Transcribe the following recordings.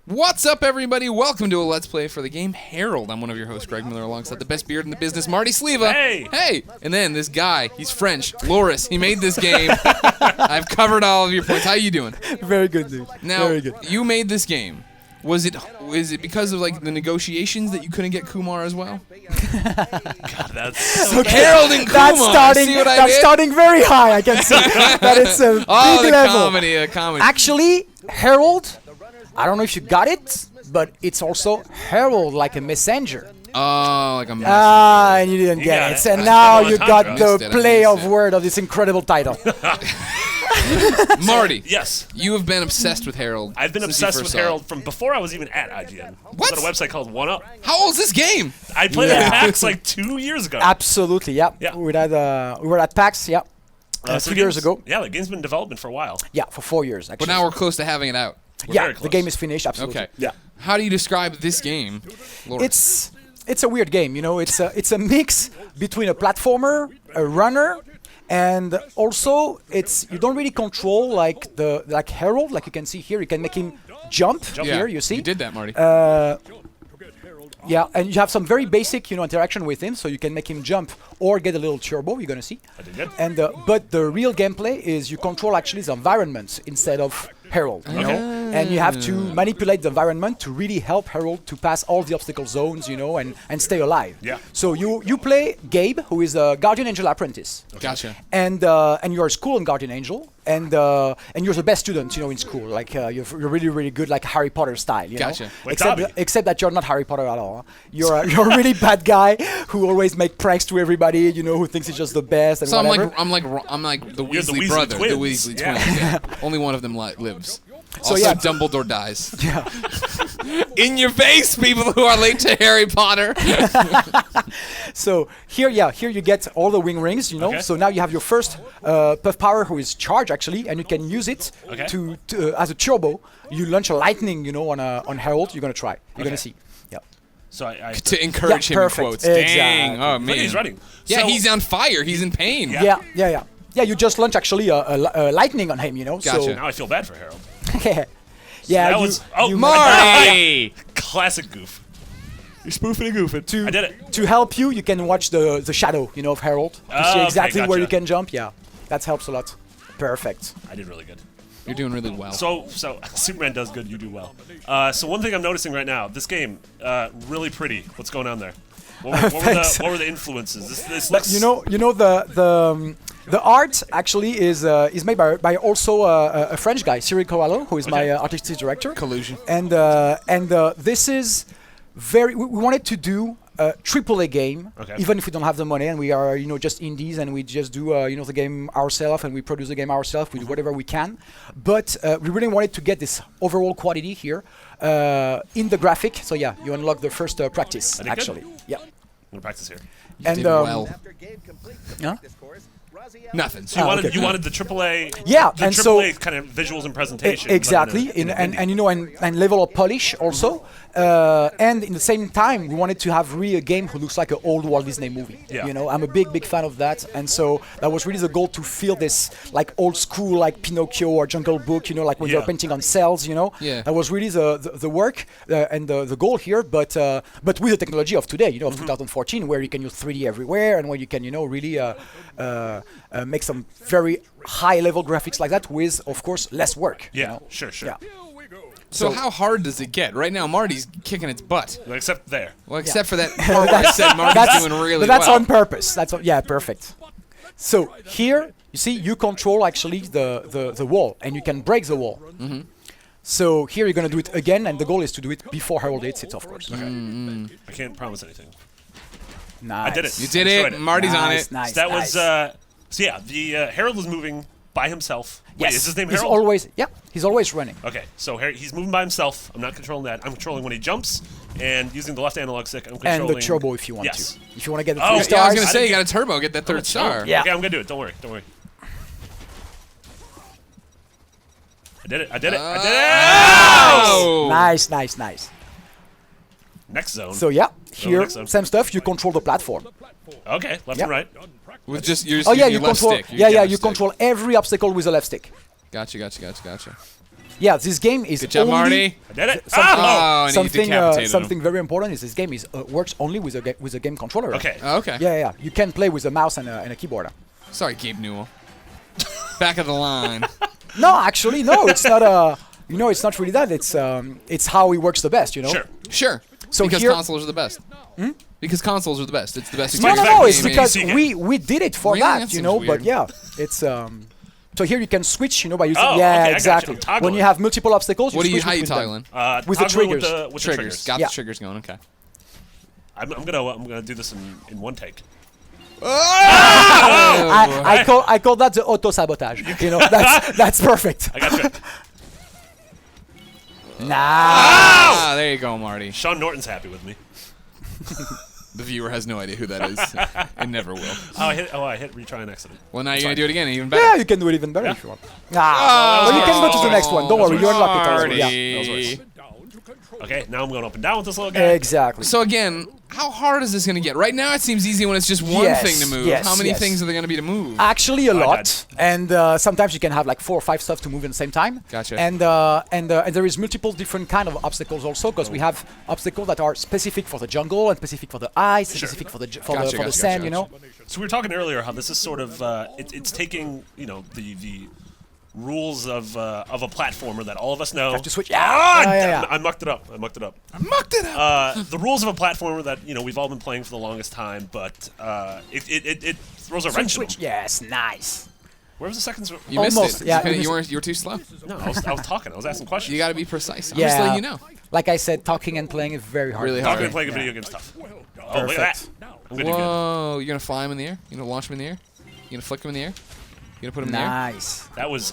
What's up, everybody? Welcome to a Let's Play for the game Herald. I'm one of your hosts, Greg Miller, alongside the best beard in the business, Marty Sleva. Hey! Hey! And then this guy, he's French, Loris. He made this game. I've covered all of your points. How you doing? Very good, dude. Now, Very good. you made this game. Was it because of like the negotiations that you couldn't get Kumar as well? God, that's so Okay. Herald and Kumar. That's starting very high. I can see that it's a Oh, big the level. comedy. Actually, Herald, I don't know if you got it, but it's also Herald, like a messenger. Oh, like a message. And you didn't You get got it. it. And I now spent you all the got time, the bro. I play missed of it. word of this incredible title. Marty, yes. you have been obsessed with Herald. I've been since you obsessed first with saw it. Herald from before I was even at IGN. What? I was at a website called 1UP. How old is this game? I played it Yeah. at PAX like 2 years ago. Absolutely, yeah. Yeah. We were at PAX, yeah. So 2 the years game's- ago. Yeah, the game's been in development for a while. Yeah, for 4 years, actually. But now we're close to having it out. We're yeah, very the close. game is finished, absolutely. Okay. Yeah. How do you describe this game, Loris? It's a weird game, you know. It's a mix between a platformer, a runner, and also you don't really control like Herald, like you can see here. You can make him jump here. You see. You did that, Marty. Yeah, and you have some very basic, interaction with him, so you can make him jump or get a little turbo. You're gonna see. I did good. And but the real gameplay is you control actually the environment instead of Herald, you know, and you have to manipulate the environment to really help Herald to pass all the obstacle zones, and stay alive. Yeah. So you play Gabe, who is a Guardian Angel apprentice, Gotcha. and you're a school in Guardian Angel, and you're the best student, in school. Like you're really really good, like Harry Potter style. You Gotcha. know? Wait, Dobby. Except that you're not Harry Potter at all. Huh? You're a really bad guy who always make pranks to everybody. Who thinks he's just the best and So whatever. I'm like the You're the Weasley Weasley brother, the twins. Weasley Yeah. twins. Yeah. Only one of them lives. So Also, yeah. Dumbledore dies. Yeah. In your face, people who are late to Harry Potter. So here you get all the wing rings, Okay. So now you have your first puff power, who is charge actually, and you can use it Okay. to as a turbo. You launch a lightning, on Herald. You're gonna try. You're gonna see. Yeah. So I To encourage him in perfect. quotes. Exactly. Dang. Oh look, man. he's running. Yeah, So- he's on fire. He's in pain. Yeah. Yeah. You just launch actually a lightning on him, Gotcha. Now I feel bad for Herald. So yeah. That you, was oh you Marty. classic goof. You're spoofing and goofing. I did it. To help you can watch the shadow, of Herald. To see Okay, exactly where you gotcha. can jump. Yeah, that helps a lot. Perfect. I did really good. You're doing really well. So Superman does good, you do well. So one thing I'm noticing right now, this game, really pretty. What's going on there? What were the influences? This But looks. the art actually is made by also a French guy, Cyril Corallo, who is my artistic director. Collusion. And this is very. We wanted to do a AAA game, Okay. even if we don't have the money, and we are just indies, and we just do the game ourselves, and we produce the game ourselves. We do whatever we can, but we really wanted to get this overall quality here in the graphic. So yeah, you unlock the first practice I did good. actually. Yeah. I'm gonna practice here. You did well. Huh? Nothing. So you Ah, wanted okay. you wanted the AAA. Yeah, the and AAA so- kind of visuals and presentation. but Exactly, in a and level of polish also, and in the same time, we wanted to have really a game who looks like an old Walt Disney movie. Yeah. I'm a big fan of that, and so that was really the goal, to feel this like old school, like Pinocchio or Jungle Book, like when Yeah. you're painting on cells, Yeah. That was really the work and the goal here, but with the technology of today, of 2014, where you can use 3D everywhere, and where you can, really make some very high level graphics like that with, of course, less work. Yeah, sure. Yeah. So how hard does it get? Right now, Marty's kicking its butt. Well, except there. Well, except for that part where I said Marty's doing really but that's well. on purpose. Yeah, perfect. So here, you see, you control actually the wall, and you can break the wall. Mm-hmm. So here you're gonna do it again, and the goal is to do it before Herald hits it, of course. I can't promise anything. Nice. I did it. You did Destroyed it. Marty's on it. Nice. So that nice. was so yeah. The Herald was moving by himself. Wait, Yes. is his name He's Herald? he's always running. Okay, so he's moving by himself. I'm not controlling that. I'm controlling when he jumps, and using the left analog stick, I'm controlling. And the turbo if you want Yes. to. If you want to get the Oh, 3 yeah, stars. Yeah, I was gonna I say you didn't got a turbo, get that third star. Yeah. Okay, I'm gonna do it. Don't worry. I did it. I did it. Oh! Nice. Next zone. So yeah, here, next zone. same stuff. You control the platform. Okay, left Yeah. and right. With just you're Oh yeah, using you your left control. stick. Yeah, left you stick. control every obstacle with a left stick. Gotcha. Yeah, this game is Good job, only Marty. I did it. something- Oh! and he something decapitated him. something very important is this game is works only with a game controller. Okay. Oh, okay. Yeah. You can play with a mouse and a keyboard. Sorry, Gabe Newell. Back of the line. No, actually, no. It's not it's not really that. It's how it works the best. You know. Sure. Sure. So because here- consoles are the best. Because consoles are the best. It's the best No, experience. no. Exactly. It's Game because PC game. we did it for Really? that. That You seems know. weird. But yeah, it's. So here you can switch. You know, by using. Oh, yeah, okay, I got you. exactly. I'm toggling. When you have multiple obstacles, What do you? switch How you between them. toggling? With the Toggling triggers. With the Triggers. Got Yeah. the triggers going. Okay. I'm gonna do this in one take. I call that the auto sabotage. You know, that's perfect. I got you. Nah. Ah, there you go, Marty. Sean Norton's happy with me. The viewer has no idea who that is, and never will. Oh, I hit retry an accident. Well, now you're gonna fine. do it again, even Yeah, better. you can do it even better Yeah. if you want. Well, you can go to the next one. Don't worry, you're unlocked it already. Yeah. That was worse. Okay, now I'm going up and down with this little guy. Exactly. So again, how hard is this gonna get? Right now, it seems easy when it's just one Yes, thing to move. yes, How many yes. things are there gonna be to move? Actually, a I lot, died. and sometimes you can have like 4 or 5 stuff to move at the same time. Gotcha. And there is multiple different kind of obstacles also, because we have obstacles that are specific for the jungle and specific for the ice, specific for the Gotcha, sand. gotcha. You know. So we were talking earlier how this is sort of it's taking the rules of a platformer that all of us know. Have to switch. Ah, Yeah. I mucked it up. I mucked it up. Mucked it up. The rules of a platformer that we've all been playing for the longest time, but it throws a wrench in Switch. them. Yes, nice. Where was the second? You missed Almost, it. yeah, You, you you were too slow. No, I was talking. I was asking questions. You got to be precise. I'm Yeah. just letting you know. Like I said, talking and playing is very hard. Really Talking hard. and playing video games tough. Oh, look at that. Perfect. I'm gonna do good. Whoa! You're gonna fly him in the air? You're gonna launch him in the air? You're gonna flick him in the air? You're gonna put him in the air? Nice. That was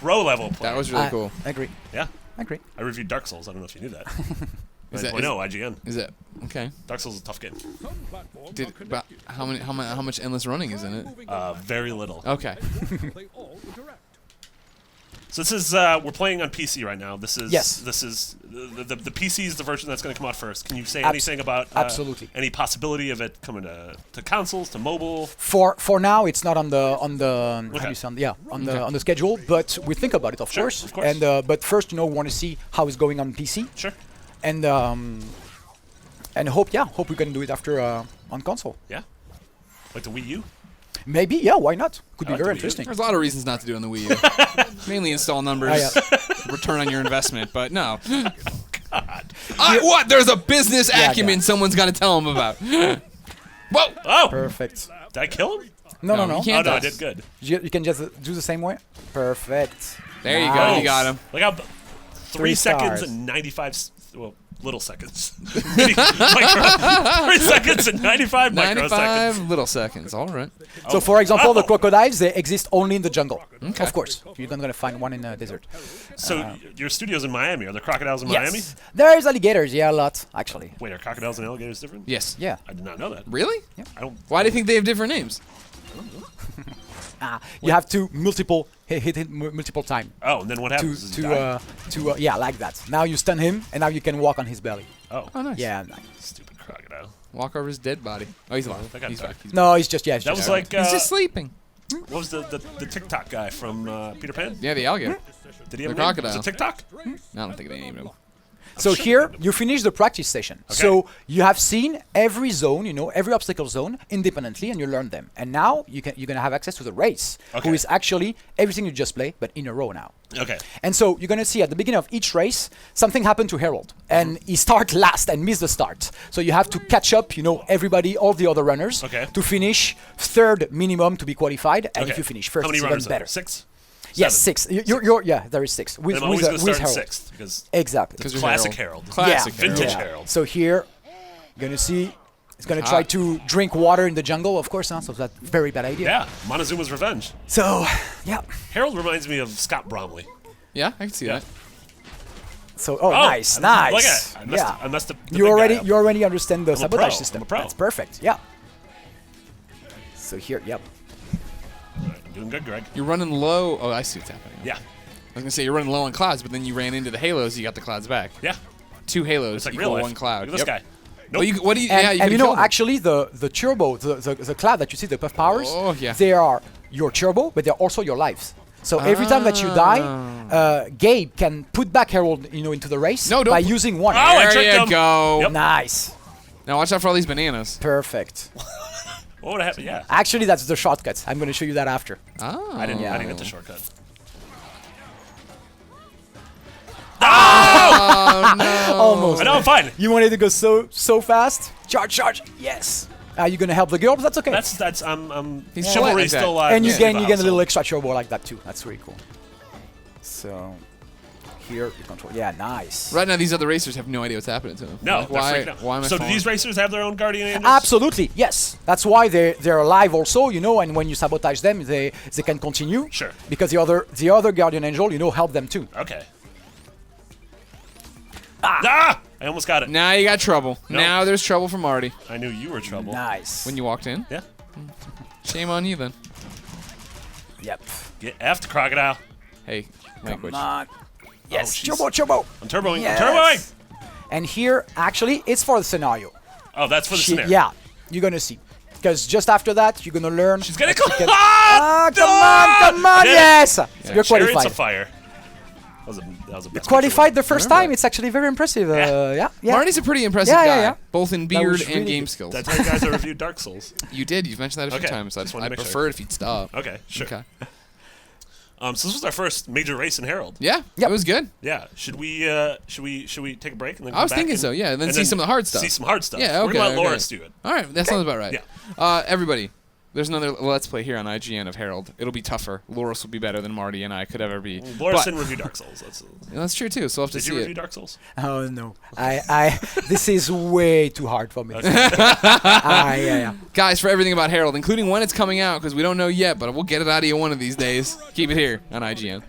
pro level play. That was really cool. I agree. Yeah. I agree. I reviewed Dark Souls. I don't know if you knew that. Is that- 9.0 IGN. Is it okay? Dark Souls is a tough game. But how much endless running is in it? Very little. Okay. So this is we're playing on PC right now. This is Yes. This is the PC is the version that's going to come out first. Can you say Abs- anything about absolutely. any possibility of it coming to consoles, to mobile? For now, it's not on the how do Okay. you say, on the schedule, but we think about it, of Sure, course. of course. And but first, we want to see how it's going on PC, Sure. and hope we can do it after on console. Yeah. Like the Wii U. Maybe, yeah, why not? Could I be like the very Wii U. interesting. There's a lot of reasons not to do it on the Wii U. Mainly install numbers, return on your investment, but no. What? There's a business acumen someone's got to tell them about. Whoa! Oh, Perfect. did I kill him? No. You Oh can't no, I die. did good. You can just do the same way. Perfect. There you go. Nice. You got him. Look how 3 seconds stars. and 95. Well, little seconds. 3 seconds and 95 microseconds. 95 little seconds. All right. So, for example, the crocodiles, they exist only in the jungle. Of course, you're not gonna find one in the desert. So your studio's in Miami. Are there crocodiles in Miami? Yes. There's alligators, yeah, a lot actually. Wait, are crocodiles and alligators different? Yes. Yeah. I did not know that. Really? I don't. Why do you think they have different names? You have to hit multiple time Oh, and then what to happens? Does he die? yeah, like that. Now you stun him, and now you can walk on his belly. Oh, Oh, nice. Yeah. Nice. stupid crocodile. Walk over his dead body. Oh, he's alive. that got He's dark. back. He's No, it's just That was just- like He's just sleeping. what was the TikTok guy from Peter Pan? Yeah, the alligator. Did he have The a name? crocodile. Was it TikTok? I don't think they named him. So here you finish the practice session. Okay. So you have seen every zone, every obstacle zone independently, and you learn them. And now you're gonna have access to the race, Okay. who is actually everything you just play, but in a row now. Okay. And so you're gonna see at the beginning of each race something happened to Herald, and he start last and miss the start. So you have to catch up, everybody, all the other runners, Okay. to finish third minimum to be qualified. And Okay. if you finish first, how many it's even runners? Are there? better. 6? Yes, 7? 6. You're there is 6 with And I'm always going to with start in Herald. 6th because Exactly. Because you're classic Herald. Classic yeah. Herald. Vintage Yeah. Herald. So here, you're gonna see, it's gonna try hot. to drink water in the jungle, of course, so that's a very bad idea. Yeah, Montezuma's Revenge. So, yeah. Harold reminds me of Scott Bromley. Yeah, I can see Yeah. that. So, Oh, nice, Look nice. at it. Yeah. I messed up. the You big already guy up. you already understand the I'm a sabotage pro. system. I'm a pro. That's perfect. Yeah. So here, yep. Doing good, Greg. You're running low. Oh, I see what's happening. Yeah. I was gonna say you're running low on clouds, but then you ran into the halos. You got the clouds back. Yeah. 2 halos It's like equal real life. 1 cloud. Look at this Yep. guy. Well, Nope. what do you? And, yeah, and could've you know, killed him. actually, the turbo, the cloud that you see, the puff powers, Oh, yeah. they are your turbo, but they're also your lives. So every time that you die, Gabe can put back Herald, into the race No, don't by put- using one. Oh, I There tricked you him. go. Yep. Nice. Now watch out for all these bananas. Perfect. What would have happened? Yeah. Actually, that's the shortcut. I'm going to show you that after. Oh. I didn't get the shortcut. Oh, no. Almost. I know, I'm fine. You wanted to go so fast? Charge. Yes. Are you going to help the girl? That's okay. That's I'm He's chivalry like that. still alive. and you in gain the a little household. extra turbo like that too. That's really cool. So here you control. Yeah, nice. Right now, these other racers have no idea what's happening to them. No, Like, they're why? freaking out. Why am I So do falling? these racers have their own guardian angels? Absolutely, yes. That's why they're alive also, and when you sabotage them, they can continue. Sure. Because the other guardian angel, help them too. Okay. Ah! I almost got it. Now you got trouble. Nope. Now there's trouble for Marty. I knew you were trouble. Nice. When you walked in, Yeah. shame on you then. Yep. Get effed, crocodile. Hey, language. Come on. Yes, jeez. turbo. I'm turboing. Yes. I'm turboing. And here, actually, it's for the scenario. Oh, that's for the scenario. Yeah, you're gonna see. Because just after that, you're gonna learn. She's gonna that you go. can- Ah, come on, Did it. yes! You're Chariots qualified. of fire. That was a best Qualified the first Remember time. It's actually very impressive. Yeah. Marty's a pretty impressive Yeah, guy, yeah, yeah. both in That beard was and really game good. skills. That's how you guys have reviewed Dark Souls. You did. You've mentioned that a few Okay. times. Just wanted to I'd make sure. prefer it if you'd stop. Okay, sure. Okay. So this was our first major race in Herald. Yeah, Yep. it was good. Yeah. Should we take a break and then I come was back thinking and- so, yeah, and then and see some of the hard stuff. See some hard stuff. Yeah, We're gonna okay, let Loris okay. do it. All right, that sounds about right. Yeah. Everybody, there's another Let's Play here on IGN of Herald. It'll be tougher. Loris will be better than Marty and I could ever be. Loris But- didn't review Dark Souls. That's true, too, so we'll have to Did see you review it. Dark Souls? Oh no, I this is way too hard for me. Yeah. Guys, for everything about Herald, including when it's coming out, because we don't know yet, but we'll get it out of you one of these days. Keep it here on IGN.